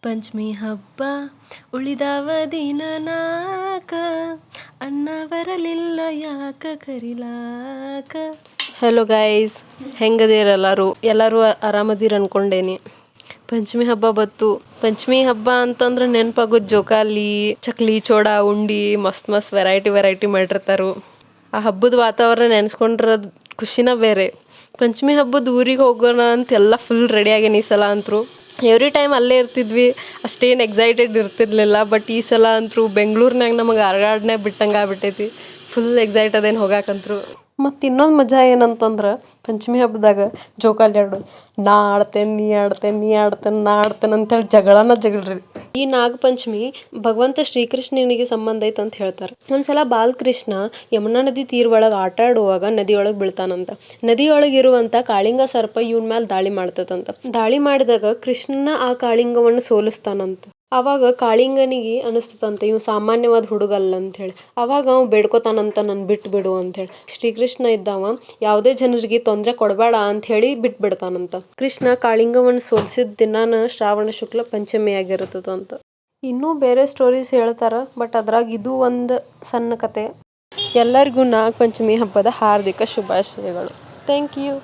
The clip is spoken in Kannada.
ಪಂಚಮಿ ಹಬ್ಬ ಉಳಿದವ ದಿನ ನಾಕ, ಅಣ್ಣ ಬರಲಿಲ್ಲ ಯಾಕ ಕರಿಲಾಕ. ಹಲೋ ಗೈಸ್, ಹೆಂಗದೀರ ಎಲ್ಲರೂ ಆರಾಮದೀರ ಅನ್ಕೊಂಡೇನಿ. ಪಂಚಮಿ ಹಬ್ಬ ಬತ್ತು. ಪಂಚಮಿ ಹಬ್ಬ ಅಂತಂದ್ರೆ ನೆನಪಾಗೋದು ಜೋಕಾಲಿ, ಚಕ್ಲಿ, ಚೋಡ, ಉಂಡಿ, ಮಸ್ತ್ ವೆರೈಟಿ ಮಾಡಿರ್ತಾರು. ಆ ಹಬ್ಬದ ವಾತಾವರಣ ನೆನೆಸ್ಕೊಂಡ್ರೆ ಖುಷಿನ ಬೇರೆ. ಪಂಚಮಿ ಹಬ್ಬದ ಊರಿಗೆ ಹೋಗೋಣ ಅಂತ ಎಲ್ಲ ಫುಲ್ ರೆಡಿಯಾಗೇನಿ ಈ ಸಲ ಅಂತರೂ. ಎವ್ರಿ ಟೈಮ್ ಅಲ್ಲೇ ಇರ್ತಿದ್ವಿ, ಅಷ್ಟೇನು ಎಕ್ಸೈಟೆಡ್ ಇರ್ತಿರ್ಲಿಲ್ಲ. ಬಟ್ ಈ ಸಲ ಅಂತರೂ ಬೆಂಗ್ಳೂರ್ನಾಗ ನಮಗೆ ಆರ್ಗಾಡ್ನಾಗ ಬಿಟ್ಟಂಗೆ ಆಗ್ಬಿಟ್ಟೈತಿ. ಫುಲ್ ಎಕ್ಸೈಟ್ ಅದೇನು ಹೋಗಾಕಂತ್ರು. ಮತ್ತು ಇನ್ನೊಂದು ಮಜಾ ಏನಂತಂದ್ರೆ ಪಂಚಮಿ ಹಬ್ಬದಾಗ ಜೋಕಾಲಿ ಆಡೋದು. ನಾ ಆಡ್ತೇನೆ, ನೀ ಆಡ್ತೇನೆ ಅಂತೇಳಿ ಜಗಳರಿ. ಈ ನಾಗಪಂಚಮಿ ಭಗವಂತ ಶ್ರೀಕೃಷ್ಣನಿಗೆ ಸಂಬಂಧ ಐತೆ ಅಂತ ಹೇಳ್ತಾರೆ. ಒಂದ್ಸಲ ಬಾಲಕೃಷ್ಣ ಯಮುನಾ ನದಿ ತೀರ ಒಳಗೆ ಆಟ ಆಡುವಾಗ ನದಿಯೊಳಗೆ ಬೀಳ್ತಾನಂತ. ನದಿಯೊಳಗಿರುವಂಥ ಕಾಳಿಂಗ ಸರ್ಪ ಇವನ್ ಮೇಲೆ ದಾಳಿ ಮಾಡ್ತದಂತ. ದಾಳಿ ಮಾಡಿದಾಗ ಕೃಷ್ಣನ ಆ ಕಾಳಿಂಗವನ್ನು ಸೋಲಿಸ್ತಾನಂತ. ಅವಾಗ ಕಾಳಿಂಗನಿಗೆ ಅನಿಸ್ತದಂತ ಇವ್ ಸಾಮಾನ್ಯವಾದ ಹುಡುಗಲ್ಲ ಅಂಥೇಳಿ. ಅವಾಗ ಅವ ಬೇಡ್ಕೋತಾನಂತ, ನನ್ನ ಬಿಟ್ಟು ಬಿಡು ಅಂಥೇಳಿ. ಶ್ರೀಕೃಷ್ಣ ಇದ್ದವ ಯಾವುದೇ ಜನರಿಗೆ ತೊಂದರೆ ಕೊಡಬೇಡ ಅಂಥೇಳಿ ಬಿಟ್ಬಿಡ್ತಾನಂತ. ಕೃಷ್ಣ ಕಾಳಿಂಗವನ್ನು ಸೋಲಿಸಿದ ದಿನಾನ ಶ್ರಾವಣ ಶುಕ್ಲ ಪಂಚಮಿ ಆಗಿರ್ತದಂತ. ಇನ್ನೂ ಬೇರೆ ಸ್ಟೋರೀಸ್ ಹೇಳ್ತಾರೆ, ಬಟ್ ಅದ್ರಾಗ ಇದು ಒಂದು ಸಣ್ಣ ಕತೆ. ಎಲ್ಲರಿಗೂ ನಾಗಪಂಚಮಿ ಹಬ್ಬದ ಹಾರ್ದಿಕ ಶುಭಾಶಯಗಳು. Thank you.